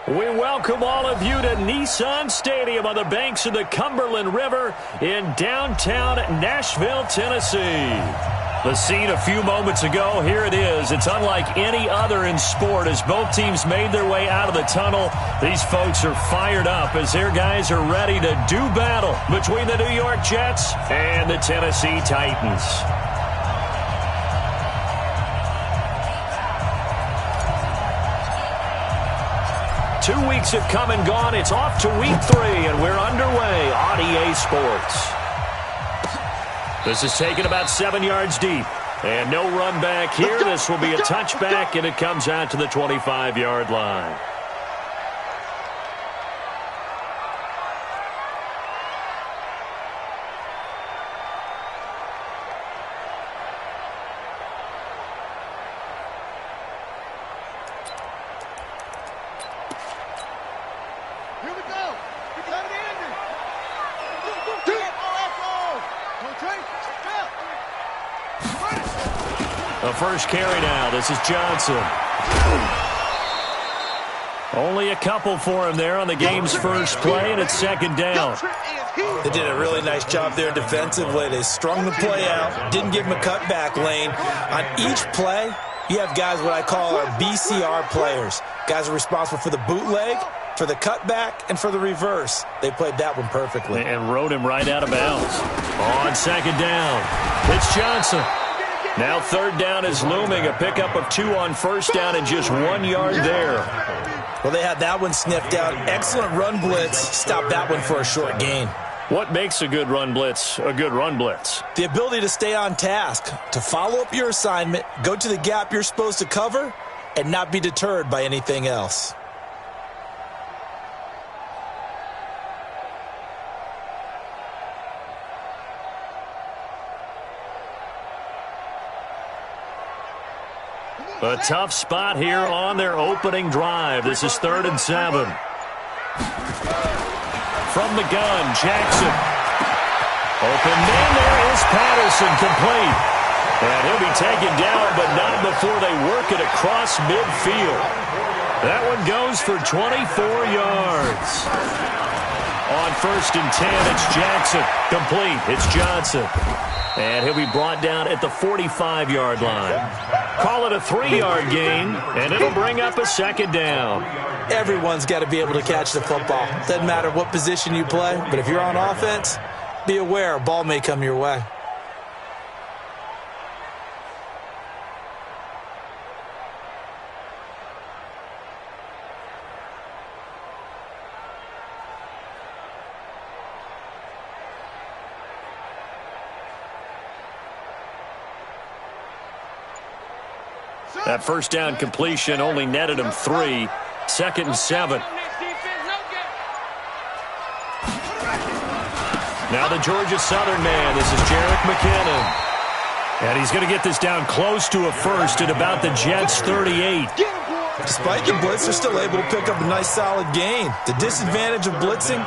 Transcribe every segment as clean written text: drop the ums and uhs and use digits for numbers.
We welcome all of you to Nissan Stadium on the banks of the Cumberland River in downtown Nashville, Tennessee. The scene a few moments ago, here it is. It's unlike any other in sport as both teams made their way out of the tunnel. These folks are fired up as their guys are ready to do battle between the New York Jets and the Tennessee Titans. 2 weeks have come and gone. It's off to week 3, and we're underway on EA Sports. This is taken about 7 yards deep. And no run back here. This will be a touchback, and it comes out to the 25-yard line. The first carry now. This is Johnson. Only a couple for him there on the game's first play, and it's second down. They did a really nice job there defensively. They strung the play out, didn't give him a cutback lane. On each play, you have guys what I call our BCR players. Guys are responsible for the bootleg, for the cutback, and for the reverse. They played that one perfectly. And rode him right out of bounds. On second down, it's Johnson. Now third down is looming. A pickup of 2 on first down and just 1 yard there. Well, they had that one sniffed out. Excellent run blitz. Stopped that one for a short gain. What makes a good run blitz a good run blitz? The ability to stay on task, to follow up your assignment, go to the gap you're supposed to cover, and not be deterred by anything else. A tough spot here on their opening drive. This is 3rd and 7. From the gun, Jackson. Open man, there is Patterson, complete. And he'll be taken down, but not before they work it across midfield. That one goes for 24 yards. On 1st and 10, it's Jackson. Complete. It's Johnson. And he'll be brought down at the 45-yard line. Call it a 3-yard gain, and it'll bring up a second down. Everyone's got to be able to catch the football. Doesn't matter what position you play, but if you're on offense, be aware a ball may come your way. That first down completion only netted him 3. 2nd and 7. Now the Georgia Southern man. This is Jerick McKinnon. And he's going to get this down close to a first at about the Jets' 38. Despite the blitz, they're still able to pick up a nice solid gain. The disadvantage of blitzing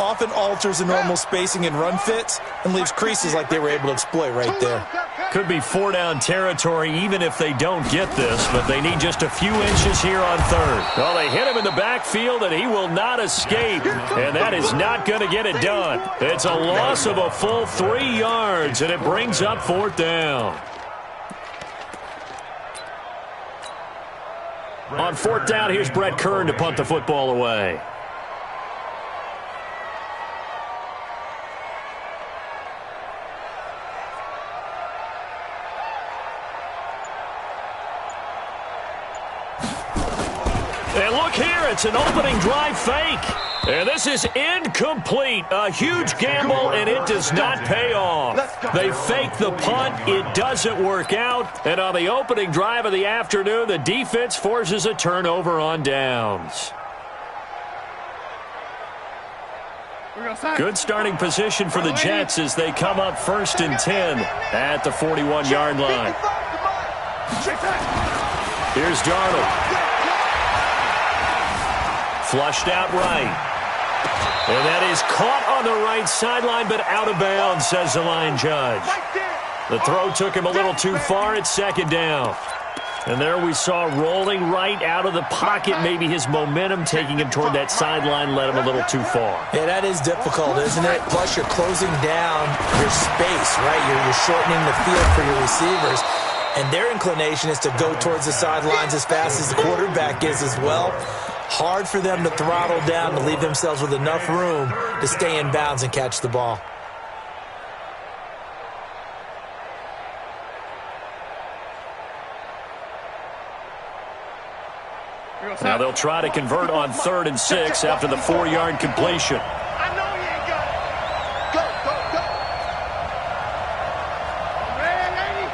often alters the normal spacing and run fits and leaves creases like they were able to exploit right there. Could be 4-down territory even if they don't get this, but they need just a few inches here on 3rd. Well, they hit him in the backfield, and he will not escape, and that is not going to get it done. It's a loss of a full 3 yards, and it brings up 4th down. On 4th down, here's Brett Kern to punt the football away. And look here, it's an opening drive fake. And this is incomplete. A huge gamble, and it does not pay off. They fake the punt. It doesn't work out. And on the opening drive of the afternoon, the defense forces a turnover on downs. Good starting position for the Jets as they come up 1st and 10 at the 41-yard line. Here's Darnold. Flushed out right. And that is caught on the right sideline, but out of bounds, says the line judge. The throw took him a little too far. It's 2nd down. And there we saw rolling right out of the pocket. Maybe his momentum taking him toward that sideline led him a little too far. Yeah, that is difficult, isn't it? Plus, you're closing down your space, right? You're shortening the field for your receivers. And their inclination is to go towards the sidelines as fast as the quarterback is as well. Hard for them to throttle down to leave themselves with enough room to stay in bounds and catch the ball. Now they'll try to convert on 3rd and 6 after the 4-yard completion. I know you ain't got it. Go, go, go. Ready?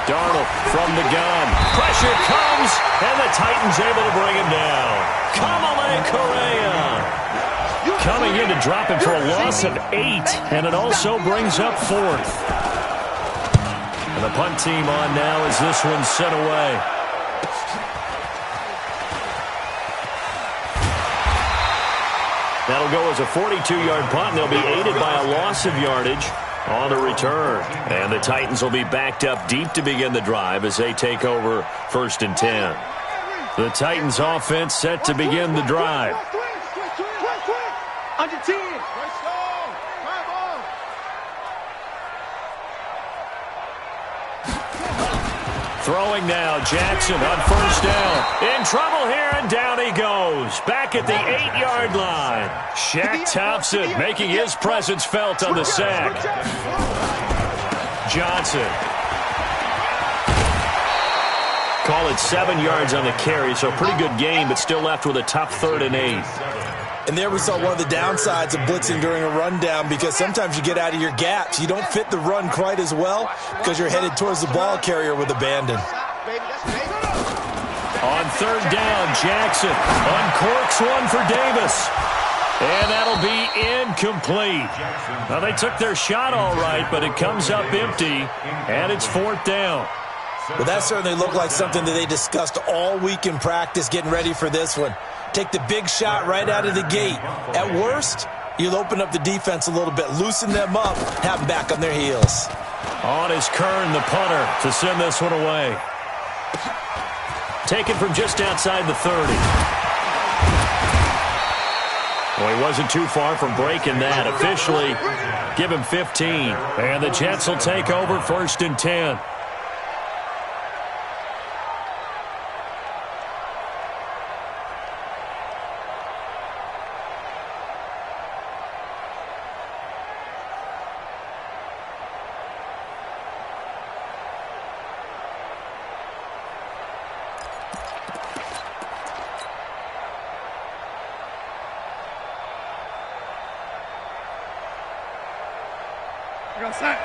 Darnold from the gun. Pressure comes, and the Titans able to bring him down. Kamale Correa coming in to drop him for a loss of 8, and it also brings up 4th. And the punt team on now as this one's sent away. That'll go as a 42-yard punt, and they'll be aided by a loss of yardage on the return. And the Titans will be backed up deep to begin the drive as they take over 1st and 10. The Titans offense set to begin the drive. Under 10. Throwing now, Jackson on 1st down. In trouble here, and down he goes. Back at the 8-yard line. Shaq Thompson making his presence felt on the sack. Johnson. Call it 7 yards on the carry, so a pretty good game, but still left with a tough 3rd and 8. And there we saw one of the downsides of blitzing during a rundown, because sometimes you get out of your gaps. You don't fit the run quite as well because you're headed towards the ball carrier with abandon. On 3rd down, Jackson uncorks one for Davis. And that'll be incomplete. Now, they took their shot all right, but it comes up empty, and it's 4th down. Well, that certainly looked like something that they discussed all week in practice getting ready for this one. Take the big shot right out of the gate. At worst, you'll open up the defense a little bit, loosen them up, have them back on their heels. On is Kern, the punter, to send this one away. Taken from just outside the 30. Well, he wasn't too far from breaking that. Officially, give him 15. And the Jets will take over 1st and 10.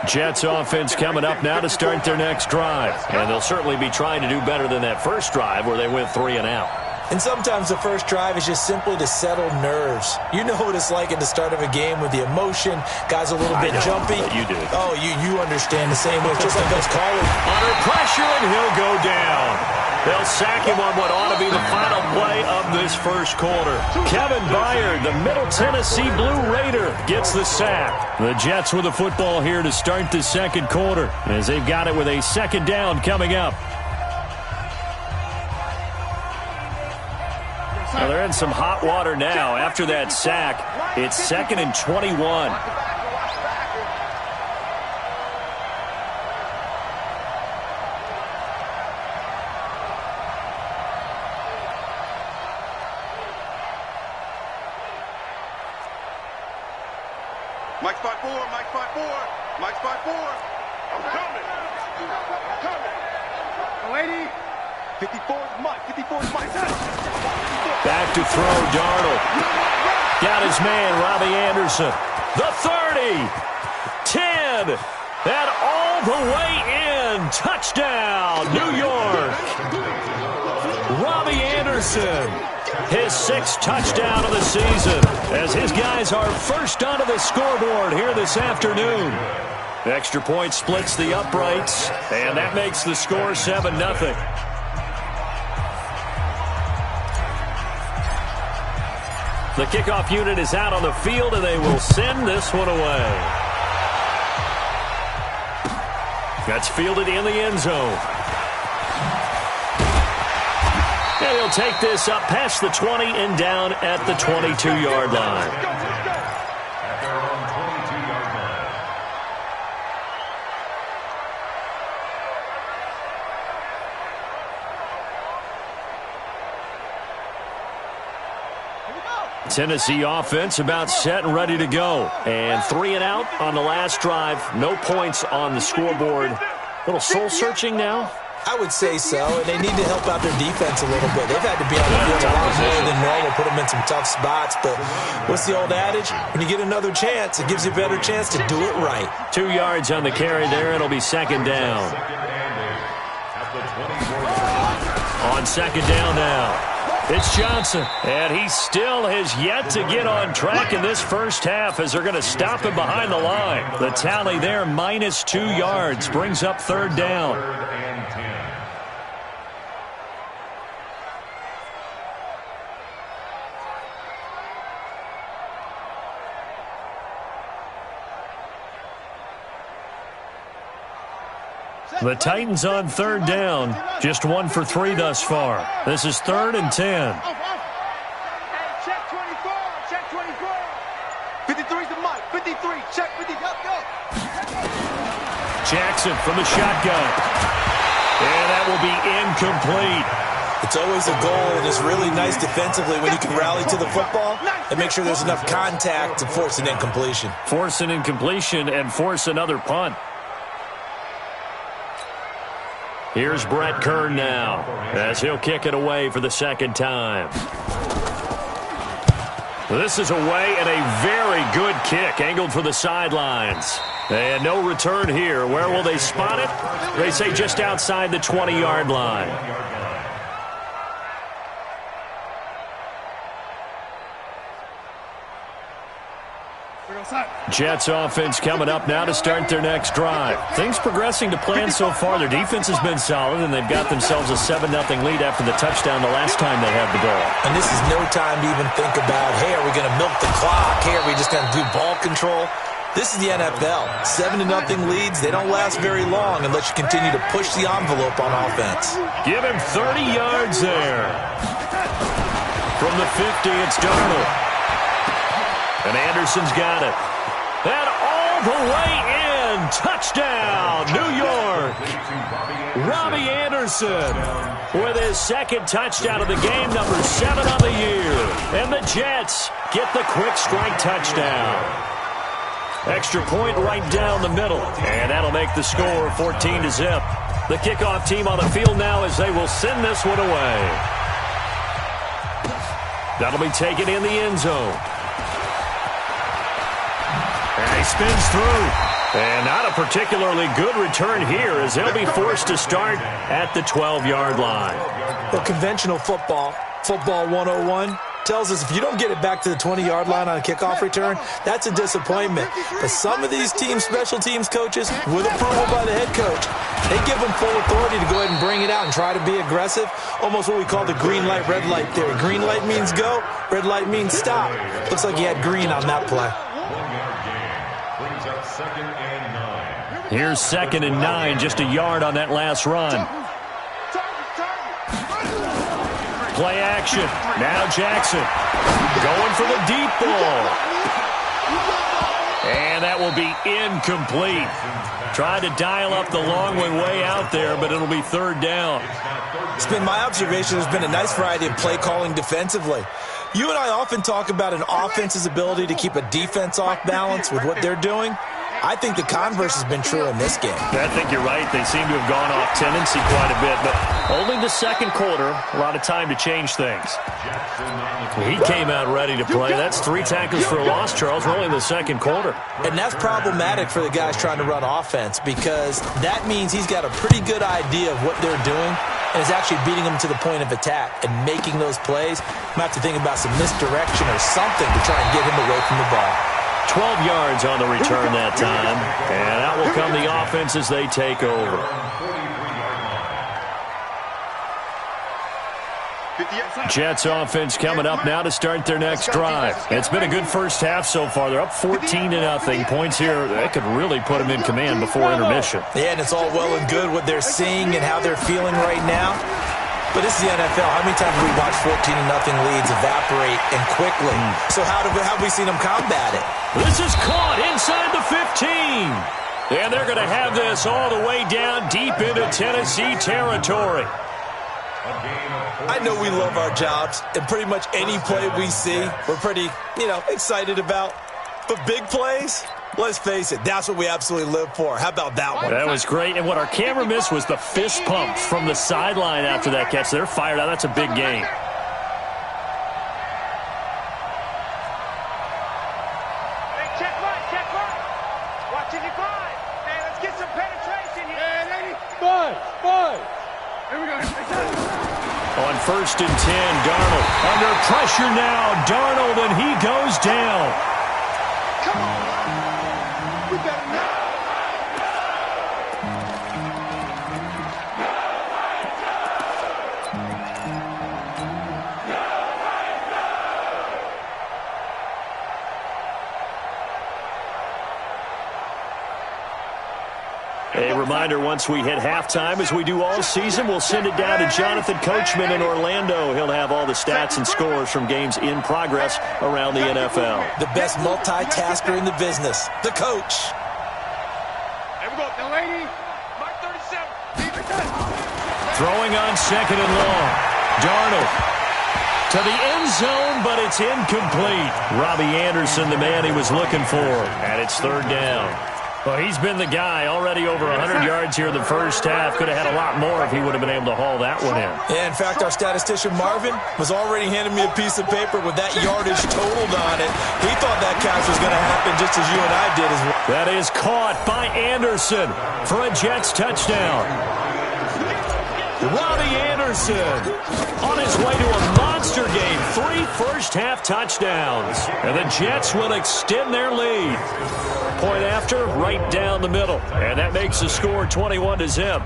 Jets offense coming up now to start their next drive. And they'll certainly be trying to do better than that first drive where they went 3 and out. And sometimes the first drive is just simply to settle nerves. You know what it's like at the start of a game with the emotion. Guys a little bit jumpy. You do. Oh, you understand the same way. Just like those callers. Under pressure, and he'll go down. They'll sack him on what ought to be the final play of this first quarter. Kevin Byard, the Middle Tennessee Blue Raider, gets the sack. The Jets with the football here to start the second quarter, as they've got it with a 2nd down coming up. Well, they're in some hot water now. After that sack, it's 2nd and 21. Mike spot 4, Mike spot 4, Mike spot 4. I'm coming. I'm coming. Lady. 54's Mike, 54's Mike. Back to throw, Darnold. Got his man, Robbie Anderson. The 30. 10. And all the way in. Touchdown, New York. Robbie Anderson. His 6th touchdown of the season, as his guys are first onto the scoreboard here this afternoon. Extra point splits the uprights, and that makes the score 7-0. The kickoff unit is out on the field, and they will send this one away. That's fielded in the end zone. And he'll take this up past the 20 and down at the 22-yard line. Tennessee offense about set and ready to go. And 3 and out on the last drive. No points on the scoreboard. A little soul-searching now? I would say so, and they need to help out their defense a little bit. They've had to be on the field a lot more than normal, put them in some tough spots. But what's the old adage? When you get another chance, it gives you a better chance to do it right. 2 yards on the carry there. It'll be second down. On second down now. It's Johnson, and he still has yet to get on track in this first half as they're going to stop him behind the line. The tally there, minus 2 yards, brings up third down. The Titans on third down, just 1 for 3 thus far. This is 3rd and 10. Check 24, check 24. 53's the mic, 53, check 50, go. Jackson from the shotgun. And that will be incomplete. It's always a goal, and it's really nice defensively when you can rally to the football and make sure there's enough contact to force an incompletion. Force an incompletion and force another punt. Here's Brett Kern now as he'll kick it away for the second time. This is away and a very good kick angled for the sidelines. And no return here. Where will they spot it? They say just outside the 20-yard line. Jets offense coming up now to start their next drive. Things progressing to plan so far. Their defense has been solid, and they've got themselves a 7-0 lead after the touchdown the last time they had the ball. And this is no time to even think about, hey, are we going to milk the clock? Hey, are we just going to do ball control? This is the NFL. 7-0 leads, they don't last very long unless you continue to push the envelope on offense. Give him 30 yards there. From the 50, it's Darnold. And Anderson's got it. And all the way in. Touchdown, New York. Robbie Anderson with his second touchdown of the game, number 7 on the year. And the Jets get the quick strike touchdown. Extra point right down the middle. And that'll make the score 14-0. The kickoff team on the field now as they will send this one away. That'll be taken in the end zone. And he spins through. And not a particularly good return here as they'll be forced to start at the 12-yard line. Well, conventional football 101, tells us if you don't get it back to the 20-yard line on a kickoff return, that's a disappointment. But some of these team special teams coaches, with approval by the head coach, they give them full authority to go ahead and bring it out and try to be aggressive, almost what we call the green light, red light theory. Green light means go, red light means stop. Looks like he had green on that play. Here's 2nd and 9, just a yard on that last run. Play action. Now Jackson going for the deep ball. And that will be incomplete. Tried to dial up the long way out there, but it'll be 3rd down. It's been my observation there's been a nice variety of play calling defensively. You and I often talk about an offense's ability to keep a defense off balance with what they're doing. I think the converse has been true in this game. I think you're right. They seem to have gone off tendency quite a bit, but only the second quarter, a lot of time to change things. He came out ready to play. That's 3 tackles for a loss, Charles. We're only in the second quarter. And that's problematic for the guys trying to run offense because that means he's got a pretty good idea of what they're doing and is actually beating them to the point of attack and making those plays. I'm going to have to think about some misdirection or something to try and get him away from the ball. 12 yards on the return that time. And out will come the offense as they take over. Jets offense coming up now to start their next drive. It's been a good first half so far. They're up 14-0. Points here, that could really put them in command before intermission. Yeah, and it's all well and good what they're seeing and how they're feeling right now. But this is the NFL. How many times have we watched 14-0 leads evaporate and quickly? So how have we seen them combat it? This is caught inside the 15. And they're going to have this all the way down deep into Tennessee territory. I know we love our jobs, and pretty much any play we see, we're pretty, excited about. But big plays, let's face it, that's what we absolutely live for. How about that one? That was great, and what our camera missed was the fist pump from the sideline after that catch. They're fired out. That's a big game. Hey, check right. Watching you glide. Hey, let's get some penetration here. Hey, lady. Five. Here we go. On 1st and 10, Darnold under pressure now. Darnold, and he goes down. Come on. We better not. A reminder, once we hit halftime, as we do all season, we'll send it down to Jonathan Coachman in Orlando. He'll have all the stats and scores from games in progress around the NFL. The best multitasker in the business, the coach. Here we go. The lady. Mark 37. Throwing on 2nd and long. Darnold to the end zone, but it's incomplete. Robbie Anderson, the man he was looking for. And it's 3rd down. Well, he's been the guy, already over 100 yards here in the first half. Could have had a lot more if he would have been able to haul that one in. Yeah, in fact, our statistician Marvin was already handing me a piece of paper with that yardage totaled on it. He thought that catch was going to happen just as you and I did as well. That is caught by Anderson for a Jets touchdown. Robbie Anderson on his way to a monster game. 3 first-half touchdowns. And the Jets will extend their lead. Point after, right down the middle. And that makes the score 21-0.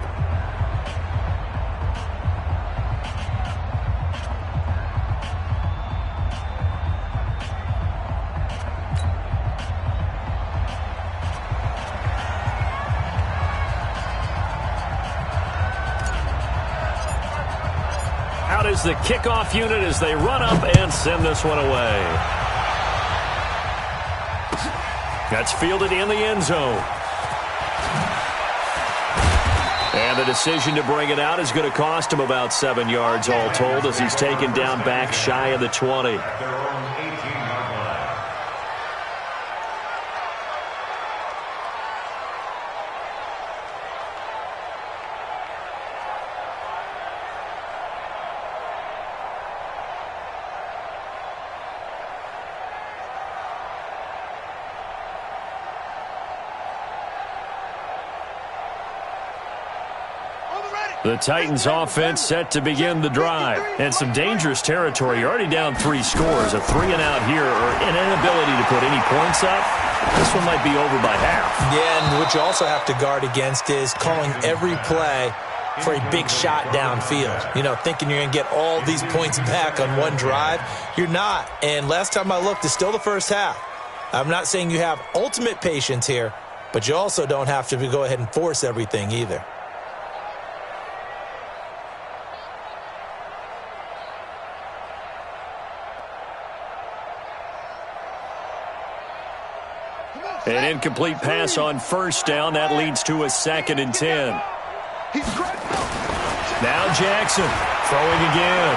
Out is the kickoff unit as they run up and send this one away. That's fielded in the end zone. And the decision to bring it out is going to cost him about 7 yards all told as he's taken down back shy of the 20. The Titans offense set to begin the drive. And some dangerous territory. You're already down 3 scores. A 3-and-out here or an inability to put any points up. This one might be over by half. Yeah, and what you also have to guard against is calling every play for a big shot downfield. Thinking you're going to get all these points back on one drive. You're not. And last time I looked, it's still the first half. I'm not saying you have ultimate patience here, but you also don't have to go ahead and force everything either. An incomplete pass on 1st down. That leads to a 2nd and 10. Now Jackson throwing again.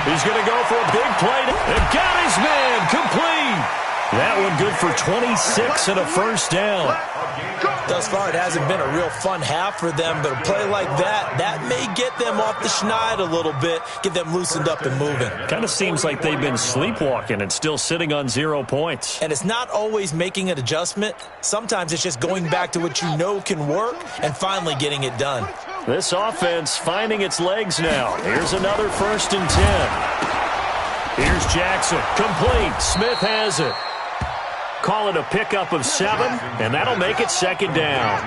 He's going to go for a big play. And got his man complete. That one good for 26 and a 1st down. Thus far, it hasn't been a real fun half for them, but a play like that may get them off the schneid a little bit, get them loosened up and moving. Kind of seems like they've been sleepwalking and still sitting on 0 points. And it's not always making an adjustment. Sometimes it's just going back to what you know can work and finally getting it done. This offense finding its legs now. Here's another 1st and 10. Here's Jackson. Complete. Smith has it. Call it a pickup of 7, and that'll make it second down.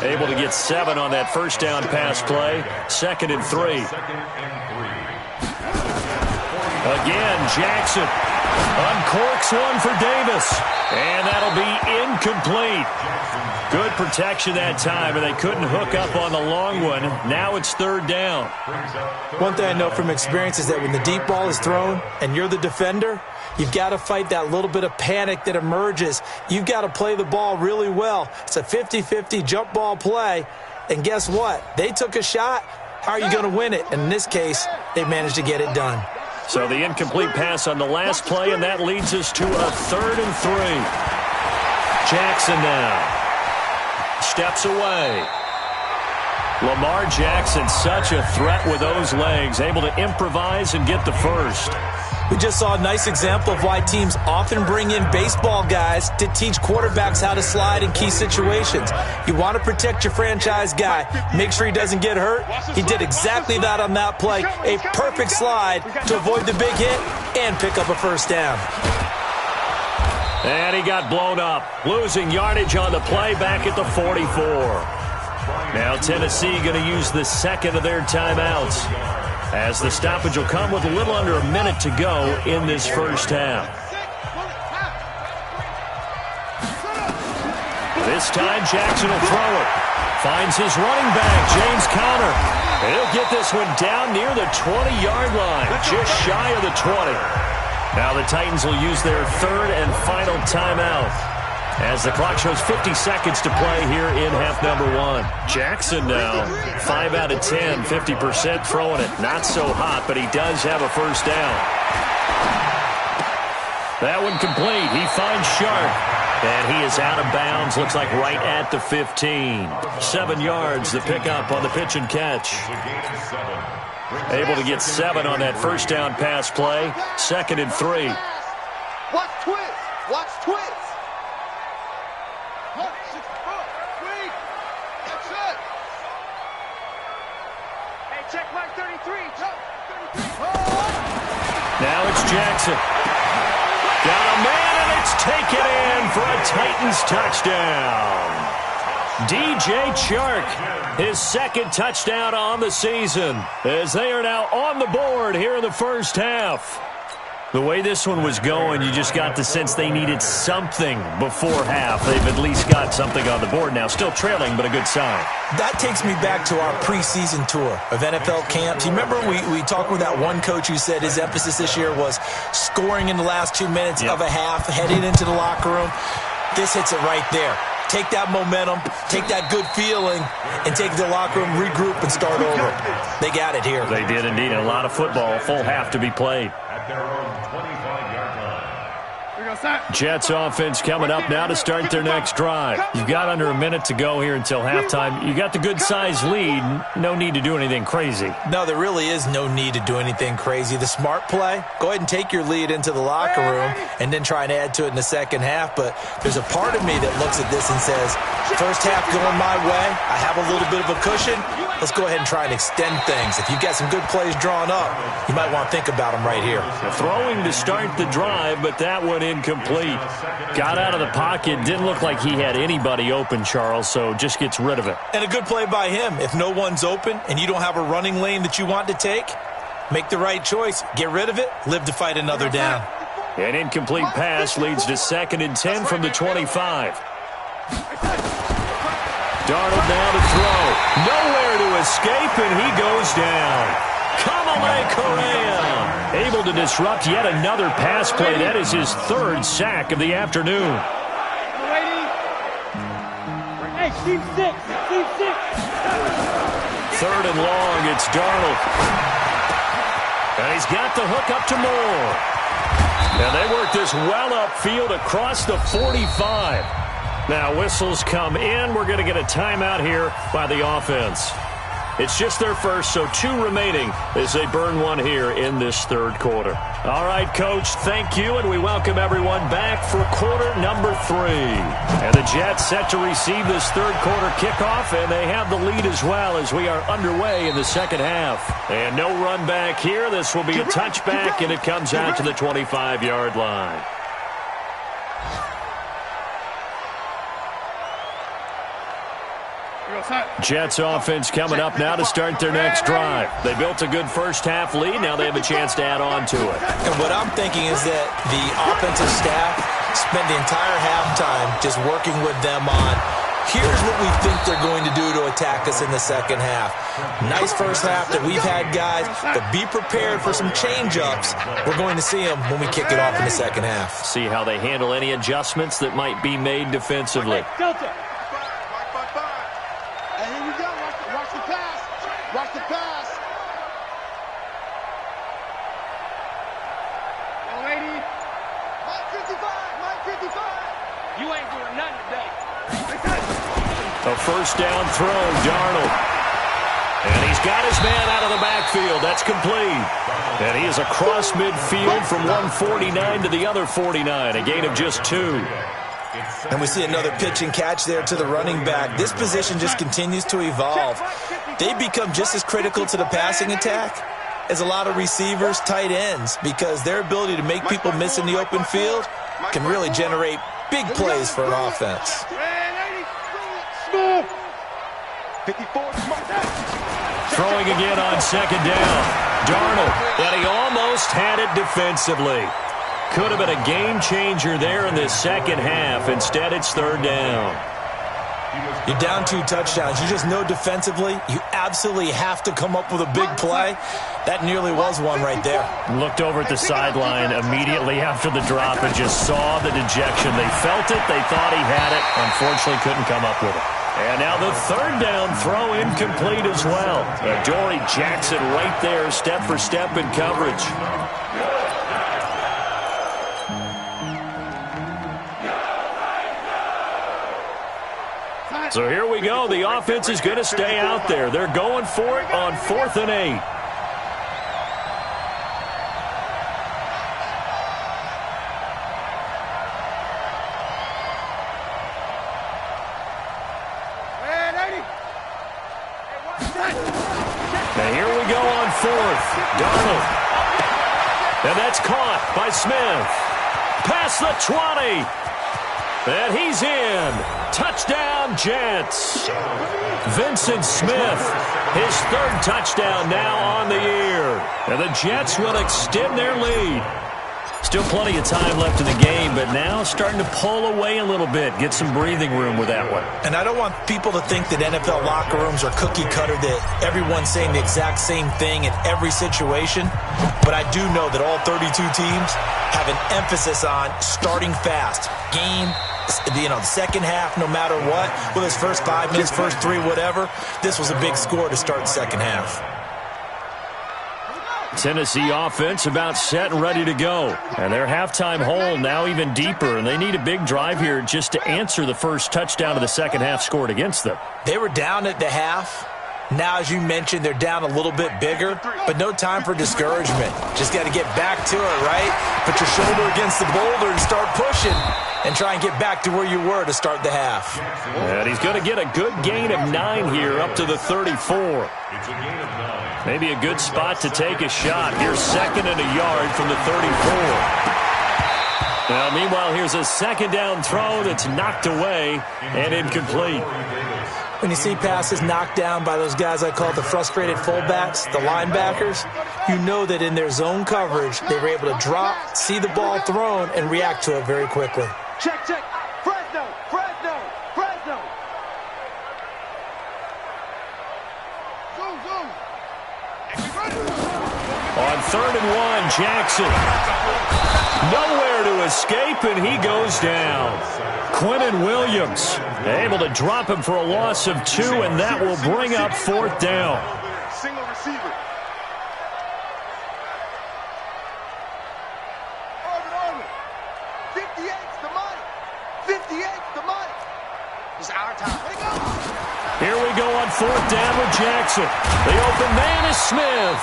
Able to get 7 on that first down pass play. 2nd and 3. Again, Jackson uncorks one for Davis, and that'll be incomplete. Good protection that time, and they couldn't hook up on the long one. Now it's 3rd down. One thing I know from experience is that when the deep ball is thrown and you're the defender, you've got to fight that little bit of panic that emerges. You've got to play the ball really well. It's a 50-50 jump ball play, and guess what? They took a shot. How are you going to win it? And in this case, they managed to get it done. So the incomplete pass on the last play, and that leads us to a 3rd and 3. Jackson now steps away. Lamar Jackson, such a threat with those legs, able to improvise and get the first. We just saw a nice example of why teams often bring in baseball guys to teach quarterbacks how to slide in key situations. You want to protect your franchise guy. Make sure he doesn't get hurt. He did exactly that on that play. A perfect slide to avoid the big hit and pick up a first down. And he got blown up, losing yardage on the play back at the 44. Now Tennessee going to use the second of their timeouts, as the stoppage will come with a little under a minute to go in this first half. This time Jackson will throw it. Finds his running back, James Conner. He'll get this one down near the 20-yard line, just shy of the 20. Now the Titans will use their 3rd and final timeout, as the clock shows 50 seconds to play here in half number 1. Jackson now, 5 out of 10, 50% throwing it. Not so hot, but he does have a first down. That one complete. He finds Sharp, and he is out of bounds. Looks like right at the 15. 7 yards, the pickup on the pitch and catch. Able to get 7 on that first down pass play. 2nd and 3. Watch twist. Watch twist. Hey, check mark 33. Now it's Jackson. Got a man, and it's taken in for a Titans touchdown. DJ Chark, his 2nd touchdown on the season, as they are now on the board here in the first half. The way this one was going, you just got the sense they needed something before half. They've at least got something on the board now. Still trailing, but a good sign. That takes me back to our preseason tour of NFL camps. You remember we talked with that one coach who said his emphasis this year was scoring in the last 2 minutes of a half, heading into the locker room. This hits it right there. Take that momentum, take that good feeling, and take the locker room, regroup, and start over. They got it here. They did indeed. A lot of football, full half to be played. Jets offense coming up now to start their next drive. You've got under a minute to go here until halftime. You got the good-sized lead. No need to do anything crazy. No, there really is no need to do anything crazy. The smart play, go ahead and take your lead into the locker room and then try and add to it in the second half. But there's a part of me that looks at this and says, first half going my way, I have a little bit of a cushion. Let's go ahead and try and extend things. If you've got some good plays drawn up, you might want to think about them right here. Throwing to start the drive, but that one incomplete. Got out of the pocket. Didn't look like he had anybody open, Charles, so just gets rid of it. And a good play by him. If no one's open and you don't have a running lane that you want to take, make the right choice. Get rid of it. Live to fight another down. An incomplete pass leads to 2nd and 10 from the 25. Darnold now to throw. Nowhere to escape, and he goes down. Kamale Correa able to disrupt yet another pass play. That is his 3rd sack of the afternoon. Hey, Steve 6. Steve 6. 3rd and long, it's Darnold. And he's got the hook up to Moore. And they work this well upfield across the 45. Now whistles come in. We're going to get a timeout here by the offense. It's just their first, so 2 remaining as they burn one here in this 3rd quarter. All right, Coach, thank you, and we welcome everyone back for quarter number 3. And the Jets set to receive this 3rd quarter kickoff, and they have the lead as well as we are underway in the second half. And no run back here. This will be a touchback, and it comes out to the 25-yard line. Jets offense coming up now to start their next drive. They built a good first-half lead. Now they have a chance to add on to it. And what I'm thinking is that the offensive staff spent the entire halftime just working with them on, here's what we think they're going to do to attack us in the second half. Nice first half that we've had, guys, but be prepared for some change-ups. We're going to see them when we kick it off in the second half. See how they handle any adjustments that might be made defensively. Watch the pass. Young lady. Mike 55. You ain't doing nothing today. A first down throw, Darnold. And he's got his man out of the backfield. That's complete. And he is across midfield from 149 to the other 49, a gain of just 2. And we see another pitch and catch there to the running back. This position just continues to evolve. They become just as critical to the passing attack as a lot of receivers, tight ends, because their ability to make people miss in the open field can really generate big plays for an offense. 54. Throwing again on second down. Darnold, and he almost had it defensively. Could have been a game changer there in this second half. Instead, it's third down. You're down 2 touchdowns. You just know defensively you absolutely have to come up with a big play. That nearly was one right there. Looked over at the sideline immediately after the drop and just saw the dejection. They felt it. They thought he had it. Unfortunately, couldn't come up with it. And now the third down throw incomplete as well. Adoree Jackson right there, step for step in coverage. So here we go. The offense is going to stay out there. They're going for it on 4th and 8. And here we go on 4th. Darnold. And that's caught by Smith. Past the 20. And he's in. Touchdown, Jets. Vincent Smith, his 3rd touchdown now on the year. And the Jets will extend their lead. Still plenty of time left in the game, but now starting to pull away a little bit. Get some breathing room with that one. And I don't want people to think that NFL locker rooms are cookie cutter, that everyone's saying the exact same thing in every situation. But I do know that all 32 teams have an emphasis on starting fast. Game, the second half, no matter what, with his first 5 minutes, first 3, whatever, this was a big score to start the second half. Tennessee offense about set and ready to go. And their halftime hole now even deeper, and they need a big drive here just to answer the first touchdown of the second half scored against them. They were down at the half. Now, as you mentioned, they're down a little bit bigger, but no time for discouragement. Just got to get back to it, right? Put your shoulder against the boulder and start pushing and try and get back to where you were to start the half. And he's going to get a good gain of 9 here up to the 34. Maybe a good spot to take a shot. Here's 2nd and a yard from the 34. Now, meanwhile, here's a second down throw that's knocked away and incomplete. When you see passes knocked down by those guys I call the frustrated fullbacks, the linebackers, you know that in their zone coverage, they were able to drop, see the ball thrown, and react to it very quickly. Check. Fresno. Zoom. On 3rd and 1, Jackson. Nowhere to escape, and he goes down. Quinnen Williams able to drop him for a loss of 2, and that will bring up 4th down. Single receiver. Orbit. 58's the money. 58's the money. It's our time. Here we go on 4th down with Jackson. The open man is Smith.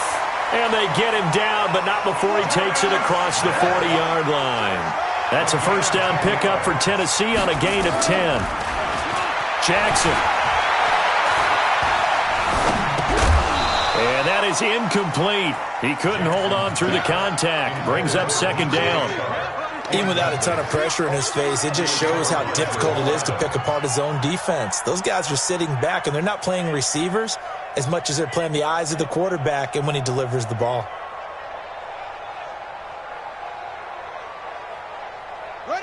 And they get him down, but not before he takes it across the 40-yard line. That's a first down pickup for Tennessee on a gain of 10. Jackson. And that is incomplete. He couldn't hold on through the contact. Brings up 2nd down. Even without a ton of pressure in his face, it just shows how difficult it is to pick apart his own defense. Those guys are sitting back, and they're not playing receivers as much as they're playing the eyes of the quarterback and when he delivers the ball.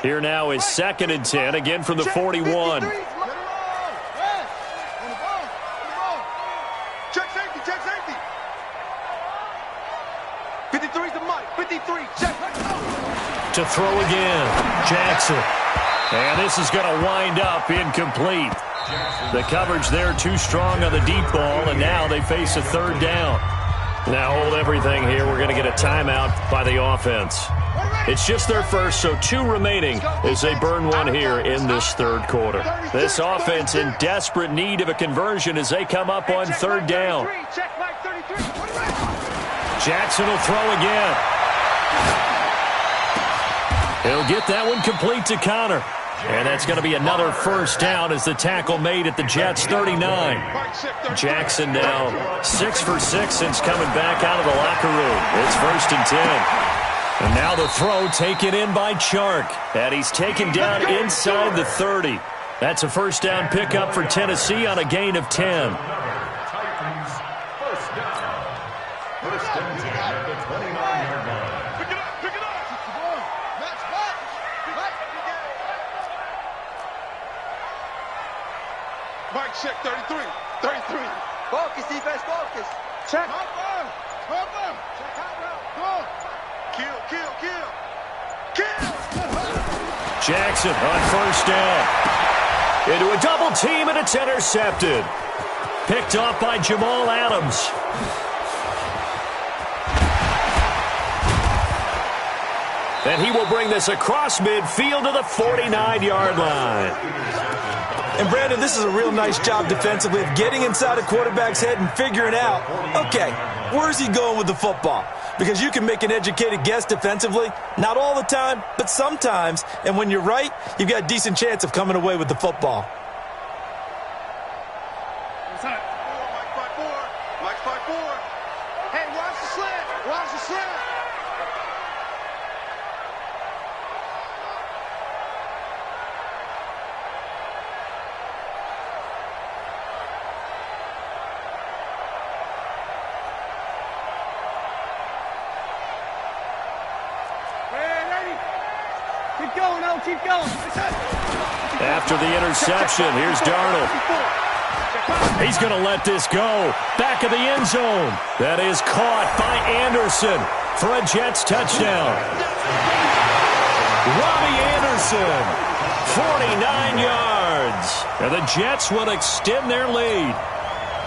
Here now is 2nd and 10, again from the 41. Check safety, check safety. 53's the mic, 53, check. To throw again, Jackson. And this is going to wind up incomplete. The coverage there too strong on the deep ball, and now they face a 3rd down. Now hold everything here. We're going to get a timeout by the offense. It's just their first, so 2 remaining as they burn one here in this 3rd quarter. This offense in desperate need of a conversion as they come up on 3rd down. Jackson will throw again. He'll get that one complete to Connor. And that's going to be another 1st down as the tackle made at the Jets' 39. Jackson now 6 for 6 since coming back out of the locker room. It's 1st and 10. And now the throw taken in by Chark. And he's taken down inside the 30. That's a 1st down pickup for Tennessee on a gain of 10. Mike, check 33. 33. Focus, defense, focus. Check. Kill. Jackson on 1st down. Into a double team, and it's intercepted. Picked off by Jamal Adams. And he will bring this across midfield to the 49-yard line. And, Brandon, this is a real nice job defensively of getting inside a quarterback's head and figuring out, okay, where's he going with the football? Because you can make an educated guess defensively, not all the time, but sometimes. And when you're right, you've got a decent chance of coming away with the football. Mike 5-4. Hey, watch the slant. Watch the slant. Keep going. After the interception, here's Darnold. He's going to let this go. Back of the end zone. That is caught by Anderson for a Jets touchdown. Robbie Anderson, 49 yards. And the Jets will extend their lead.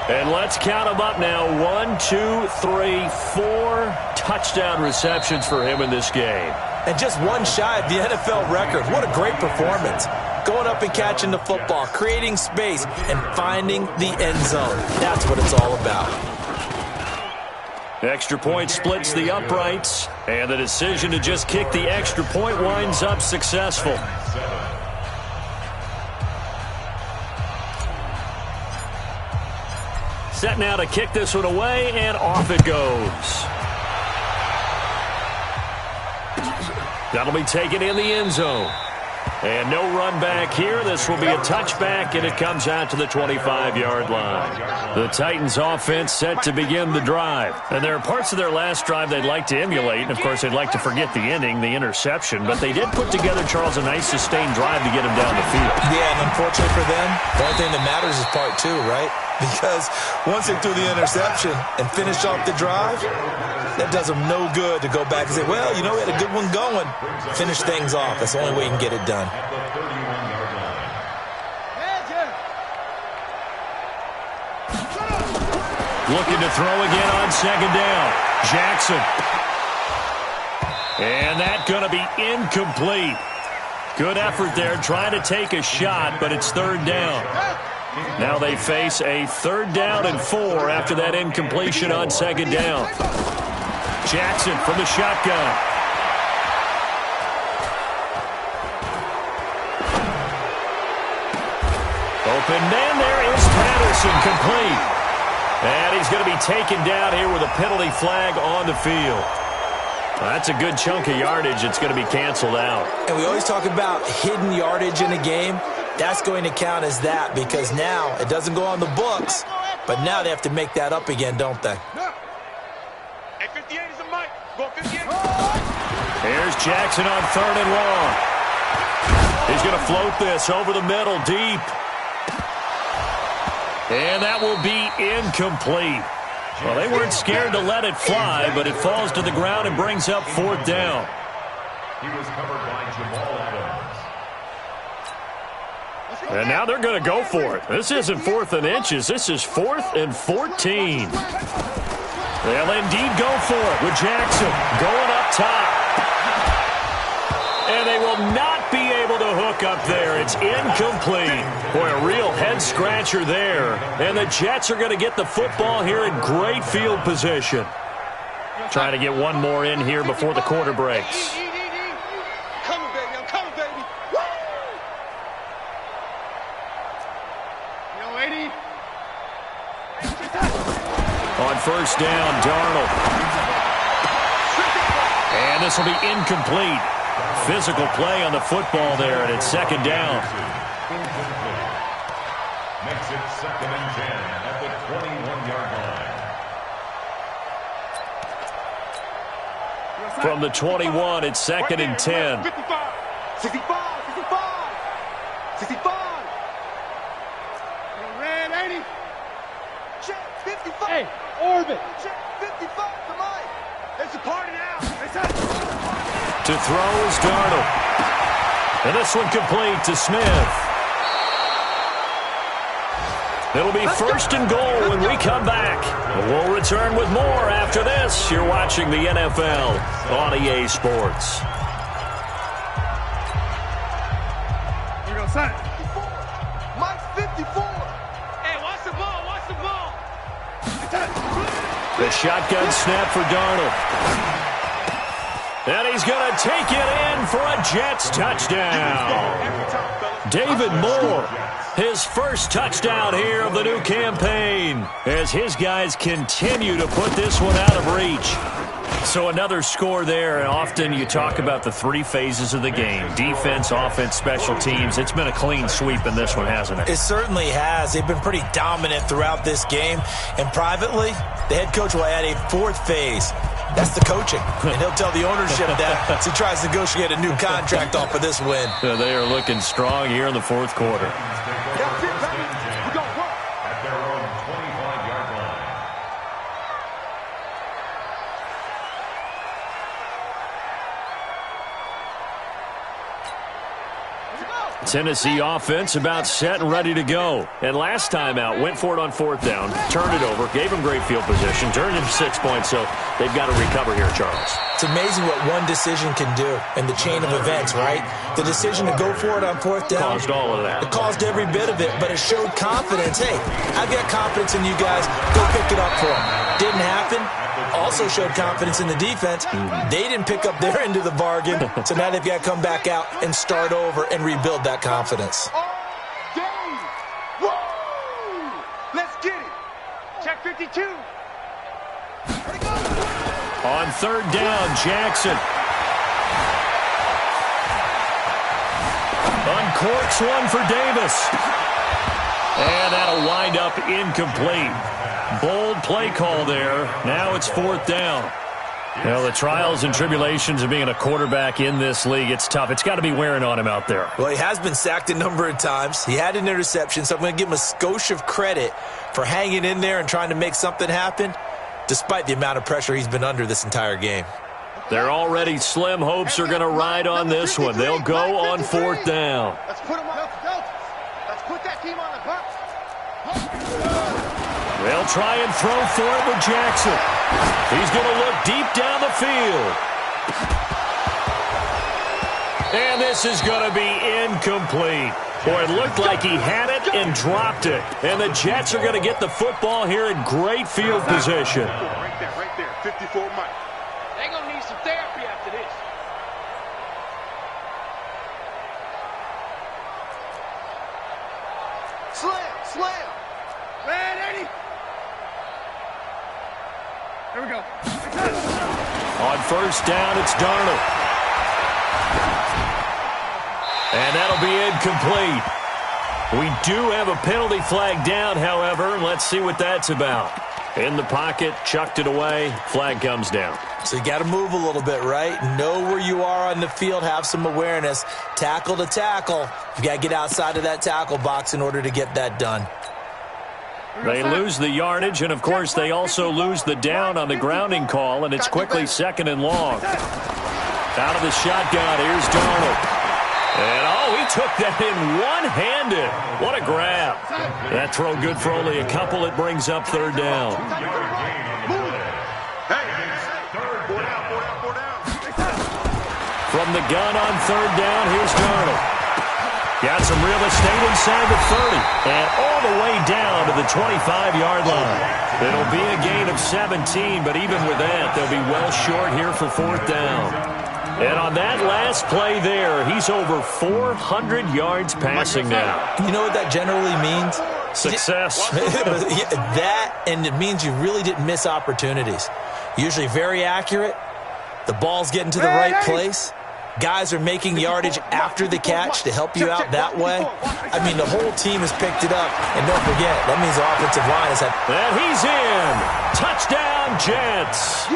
And let's count them up now. 1, 2, 3, 4 touchdown receptions for him in this game. And just one shy of the NFL record. What a great performance. Going up and catching the football, creating space, and finding the end zone. That's what it's all about. Extra point splits the uprights, and the decision to just kick the extra point winds up successful. Set now to kick this one away, and off it goes. That'll be taken in the end zone. And no run back here. This will be a touchback, and it comes out to the 25-yard line. The Titans offense set to begin the drive. And there are parts of their last drive they'd like to emulate. And, of course, they'd like to forget the ending, the interception. But they did put together, Charles, a nice sustained drive to get him down the field. Yeah, and unfortunately for them, the only thing that matters is part 2, right? Because once they threw the interception and finished off the drive, that does them no good to go back and say, well, you know, we had a good one going. Finish things off. That's the only way you can get it done. Looking to throw again on 2nd down. Jackson. And that's going to be incomplete. Good effort there trying to take a shot, but it's 3rd down. Now they face a 3rd down and 4 after that incompletion on 2nd down. Jackson from the shotgun. Open man, there is Patterson, complete. And he's going to be taken down here with a penalty flag on the field. That's a good chunk of yardage. It's going to be canceled out. And we always talk about hidden yardage in a game. That's going to count as that because now it doesn't go on the books, but now they have to make that up again, don't they? Hey, 58 is a mic. Go 58. Here's Jackson on 3rd and long. He's going to float this over the middle deep. And that will be incomplete. Well, they weren't scared to let it fly, but it falls to the ground and brings up 4th down. He was covered by Jamal Adams. And now they're going to go for it. This isn't 4th and inches. This is 4th and 14. They'll indeed go for it with Jackson going up top. And they will not be able to hook up there. It's incomplete. Boy, a real head-scratcher there. And the Jets are going to get the football here in great field position. Trying to get one more in here before the quarter breaks. Coming, baby. I'm coming, baby. Woo! Yo, 80. On 1st down, Darnold. And this will be incomplete. Physical play on the football there, and it's 2nd down. Makes it 2nd and 10 at the 21-yard line. From the 21, it's 2nd and 10. 55. 65. 65. 65. Yo, red 80. Check 55. Hey, orbit. Check 55 to Mike. It's a party now. It's a To throw is Darnold. And this one complete to Smith. It'll be 1st and goal when we come back. We'll return with more after this. You're watching the NFL on EA Sports. Here we go, son. 54. Mike's 54. Hey, watch the ball. Watch the ball. The shotgun snap for Darnold. And he's going to take it in for a Jets touchdown. David Moore, his first touchdown here of the new campaign, as his guys continue to put this one out of reach. So another score there, and often you talk about the 3 phases of the game: defense, offense, special teams. It's been a clean sweep in this one, hasn't it? It certainly has. They've been pretty dominant throughout this game. And privately, the head coach will add a 4th phase. That's the coaching. And he'll tell the ownership that as he tries to negotiate a new contract off of this win. They are looking strong here in the 4th quarter. That's it, baby. We gon' work. At their own 25-yard line. Tennessee offense about set and ready to go. And last time out, went for it on 4th down, turned it over, gave them great field position, turned into 6 points, so they've got to recover here, Charles. It's amazing what one decision can do in the chain of events, right? The decision to go for it on 4th down. Caused all of that. It caused every bit of it, but it showed confidence. Hey, I've got confidence in you guys. Go pick it up for them. Didn't happen. Also showed confidence in the defense. They didn't pick up their end of the bargain, so now they've got to come back out and start over and rebuild that confidence. All day. Woo! Let's get it. Check 52. On 3rd down, Jackson uncorks one for Davis. And that'll wind up incomplete. Bold play call there. Now it's 4th down. Well, the trials and tribulations of being a quarterback in this league, it's tough. It's got to be wearing on him out there. Well, he has been sacked a number of times. He had an interception, so I'm going to give him a skosh of credit for hanging in there and trying to make something happen, despite the amount of pressure he's been under this entire game. They're already slim hopes are going to ride on this one. They'll go on 4th down. Let's put him on. Let's put that team on the bus. They'll try and throw for it with Jackson. He's going to look deep down the field. And this is going to be incomplete. Boy, it looked like he had it and dropped it. And the Jets are going to get the football here in great field position. Right there. 54 Mike. They're going to need some therapy after this. Slam. Red 80. Here we go. On first down, it's Darnold. And that'll be incomplete. We do have a penalty flag down, however. Let's see what that's about. In the pocket, chucked it away, flag comes down. So you got to move a little bit, right? Know where you are on the field, have some awareness. Tackle to tackle. You got to get outside of that tackle box in order to get that done. They lose the yardage, and, of course, they also lose the down on the grounding call, and it's quickly 2nd and long. Out of the shotgun, here's Darnold. And, he took that in one-handed. What a grab. That throw good for only a couple. It brings up 3rd down. From the gun on 3rd down, here's Darnold. Got some real estate inside the 30 and all the way down to the 25-yard line. It'll be a gain of 17, but even with that, they'll be well short here for 4th down. And on that last play there, he's over 400 yards passing now. You know what that generally means? Success. That, and it means you really didn't miss opportunities. Usually very accurate. The ball's getting to the right place. Guys are making yardage after the catch to help you out that way. I mean, the whole team has picked it up. And don't forget, that means the offensive line has had... And he's in. Touchdown, Jets.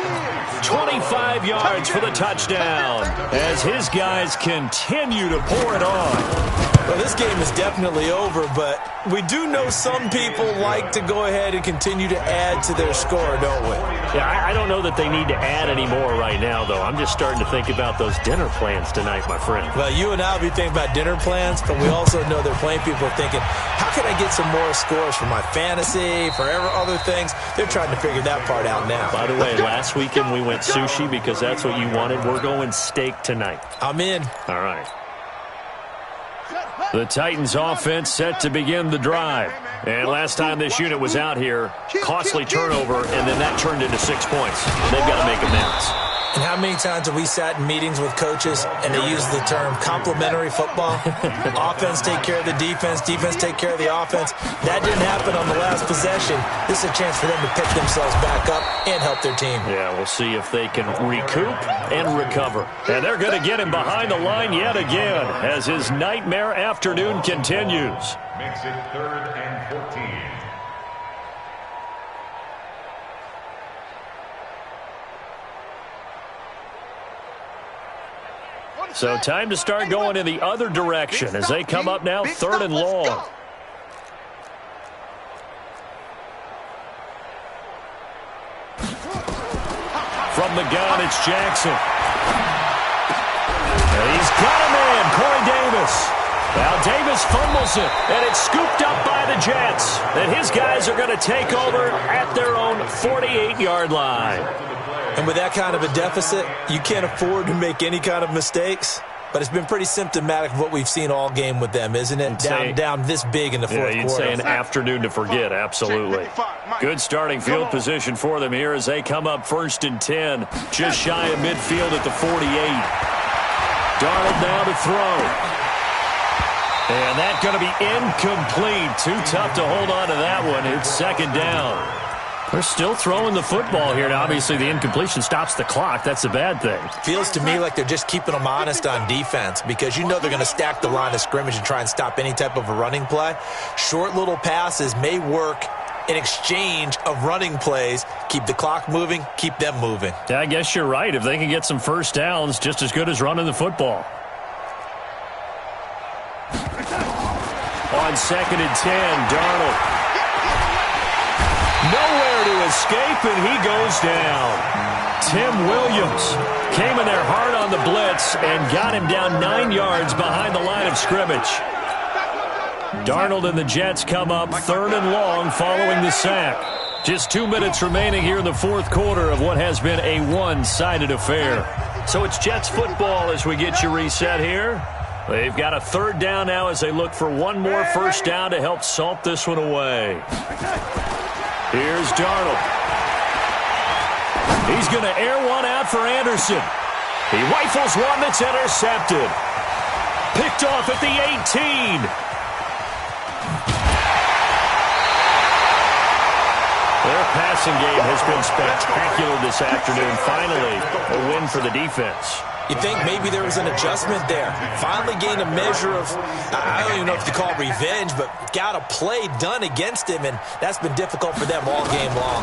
25 yards for the touchdown as his guys continue to pour it on. Well, this game is definitely over, but we do know some people like to go ahead and continue to add to their score, don't we? Yeah, I don't know that they need to add any more right now, though. I'm just starting to think about those dinner plans tonight, my friend. Well, you and I will be thinking about dinner plans, but we also know there are plenty of people thinking, how can I get some more scores for my fantasy, for other things? They're trying to figure that part out now. By the way, last weekend we went sushi because that's what you wanted. We're going steak tonight. I'm in. All right. The Titans offense set to begin the drive. And last time this unit was out here, costly turnover, and then that turned into 6 points. They've got to make amends. And how many times have we sat in meetings with coaches and they use the term complementary football? Offense take care of the defense, defense take care of the offense. That didn't happen on the last possession. This is a chance for them to pick themselves back up and help their team. Yeah, we'll see if they can recoup and recover. And they're going to get him behind the line yet again as his nightmare afternoon continues. Makes it 3rd and 14. So time to start going in the other direction as they come up now 3rd and long. From the gun, it's Jackson. And he's got a man, Corey Davis. Now Davis fumbles it, and it's scooped up by the Jets. And his guys are going to take over at their own 48-yard line. And with that kind of a deficit, you can't afford to make any kind of mistakes. But it's been pretty symptomatic of what we've seen all game with them, isn't it? Down this big in the fourth quarter. You'd say an afternoon to forget, absolutely. Good starting field position for them here as they come up 1st and 10, just shy of midfield at the 48. Darnold now to throw. And that's going to be incomplete. Too tough to hold on to that one. It's 2nd down. They're still throwing the football here. Now, obviously, the incompletion stops the clock. That's a bad thing. Feels to me like they're just keeping them honest on defense because you know they're going to stack the line of scrimmage and try and stop any type of a running play. Short little passes may work in exchange of running plays. Keep the clock moving, keep them moving. Yeah, I guess you're right. If they can get some first downs, just as good as running the football. On 2nd and 10, Darnold. Nowhere to escape, and he goes down. Tim Williams came in there hard on the blitz and got him down 9 yards behind the line of scrimmage. Darnold and the Jets come up 3rd and long following the sack. Just 2 minutes remaining here in the fourth quarter of what has been a one-sided affair. So it's Jets football as we get you reset here. They've got a 3rd down now as they look for one more first down to help salt this one away. Here's Darnold. He's going to air one out for Anderson. He rifles one that's intercepted. Picked off at the 18. They're passing game has been spectacular this afternoon. Finally, a win for the defense. You think maybe there was an adjustment there. Finally gained a measure of, I don't even know if you call it revenge, but got a play done against him, and that's been difficult for them all game long.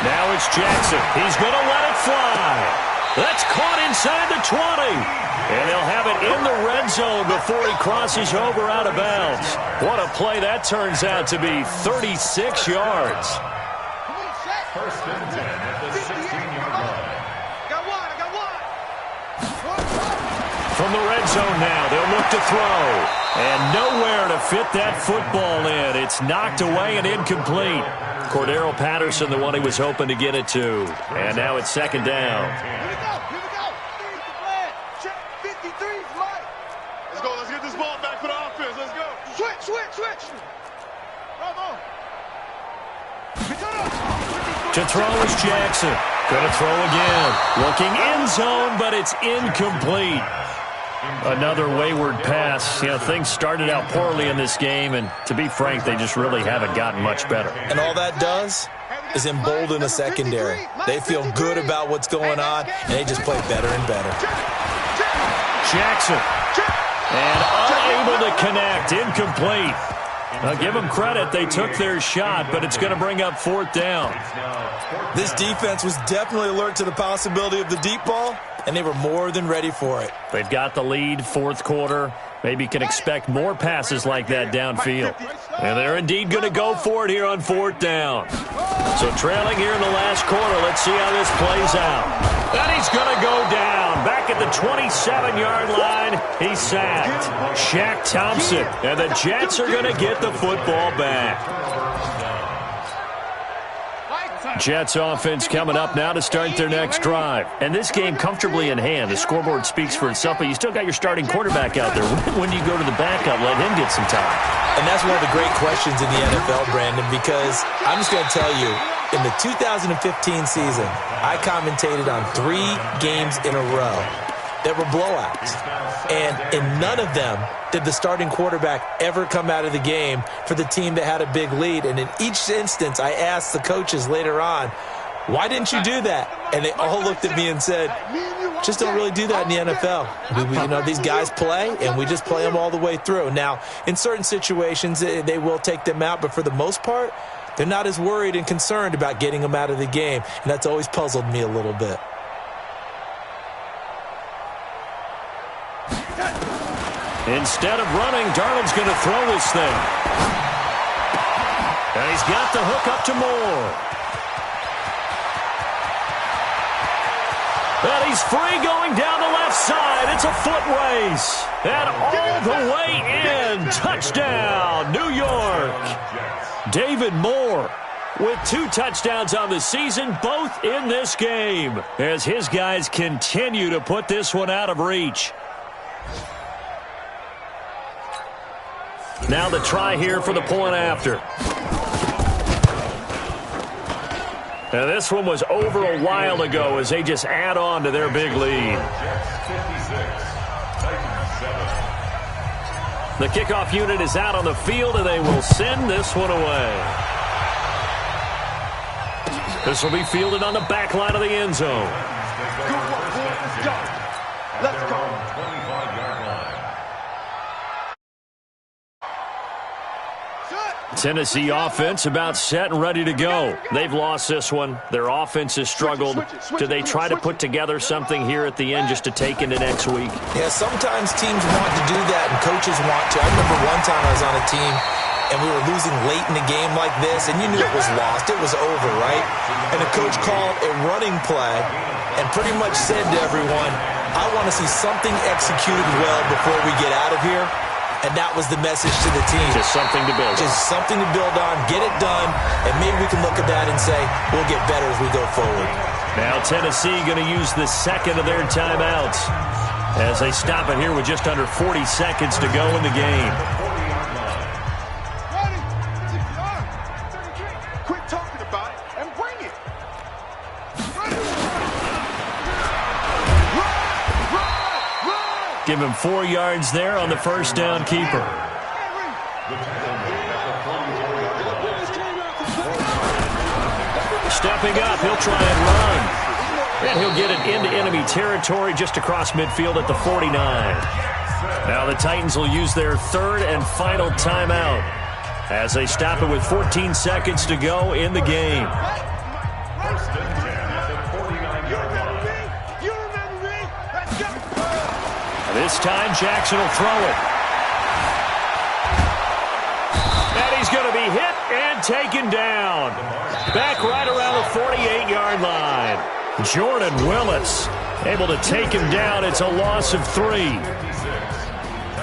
Now it's Jackson. He's going to let it fly. That's caught inside the 20. And they'll have it in the red zone before he crosses over out of bounds. What a play that turns out to be, 36 yards. First and 10 at the 16-yard line. From the red zone now, they'll look to throw. And nowhere to fit that football in. It's knocked away and incomplete. Cordero Patterson, the one he was hoping to get it to. And now it's second down. Here we go. Check 53's Mike. Let's go. Let's get this ball back for the offense. Let's go. Switch. Come on. To throw is Jackson. Going to throw again. Looking end zone, but it's incomplete. Another wayward pass. You know, things started out poorly in this game, and to be frank, they just really haven't gotten much better. And all that does is embolden a secondary. They feel good about what's going on, and they just play better and better. Jackson. And unable to connect. Incomplete. I'll give them credit. They took their shot, but it's going to bring up fourth down. This defense was definitely alert to the possibility of the deep ball, and they were more than ready for it. They've got the lead, fourth quarter. Maybe you can expect more passes like that downfield. And they're indeed going to go for it here on fourth down. So trailing here in the last quarter, let's see how this plays out. And he's going to go down. Back at the 27-yard line, he's sacked. Shaq Thompson. And the Jets are going to get the football back. Jets offense coming up now to start their next drive. And this game comfortably in hand. The scoreboard speaks for itself, but you still got your starting quarterback out there. When do you go to the backup, let him get some time? And that's one of the great questions in the NFL, Brandon, because I'm just going to tell you, in the 2015 season, I commentated on 3 games in a row that were blowouts. And in none of them did the starting quarterback ever come out of the game for the team that had a big lead. And in each instance, I asked the coaches later on, why didn't you do that? And they all looked at me and said, just don't really do that in the NFL. You know, these guys play, and we just play them all the way through. Now, in certain situations, they will take them out, but for the most part, they're not as worried and concerned about getting them out of the game. And that's always puzzled me a little bit. Instead of running, Darnold's going to throw this thing. And he's got the hook up to Moore. And he's free going down the left side. It's a foot race. And all the way in. Touchdown, New York. David Moore with 2 touchdowns on the season, both in this game, as his guys continue to put this one out of reach. Now the try here for the point after. Now this one was over a while ago as they just add on to their big lead. The kickoff unit is out on the field, and they will send this one away. This will be fielded on the back line of the end zone. Let's go. Tennessee offense about set and ready to go. They've lost this one. Their offense has struggled. Do they try to put together something here at the end just to take into next week? Yeah, sometimes teams want to do that and coaches want to. I remember one time I was on a team and we were losing late in the game like this, and you knew it was lost. It was over, right? And the coach called a running play and pretty much said to everyone, I want to see something executed well before we get out of here. And that was the message to the team. Just something to build on. Just something to build on, get it done, and maybe we can look at that and say, we'll get better as we go forward. Now Tennessee going to use the second of their timeouts as they stop it here with just under 40 seconds to go in the game. Quit talking about it and bring it. Give him 4 yards there on the first down keeper. Stepping up, he'll try and run. And he'll get it into enemy territory just across midfield at the 49. Now the Titans will use their third and final timeout as they stop it with 14 seconds to go in the game. This time Jackson will throw it. And he's going to be hit and taken down. Back right around the 48-yard line. Jordan Willis able to take him down. It's a loss of 3.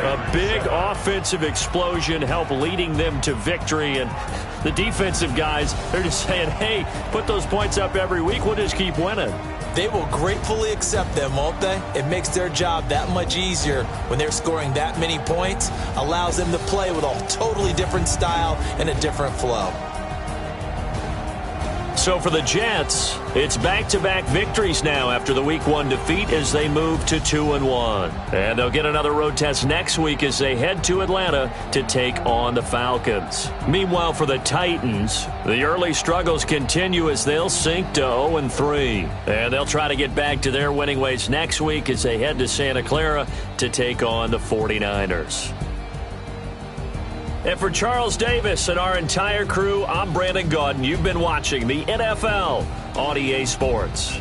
A big offensive explosion helped leading them to victory. And the defensive guys, they're just saying, hey, put those points up every week. We'll just keep winning. They will gratefully accept them, won't they? It makes their job that much easier when they're scoring that many points. Allows them to play with a totally different style and a different flow. So for the Jets, it's back-to-back victories now after the Week 1 defeat as they move to 2-1. And they'll get another road test next week as they head to Atlanta to take on the Falcons. Meanwhile, for the Titans, the early struggles continue as they'll sink to 0-3. And they'll try to get back to their winning ways next week as they head to Santa Clara to take on the 49ers. And for Charles Davis and our entire crew, I'm Brandon Gaudin. You've been watching the NFL on EA Sports.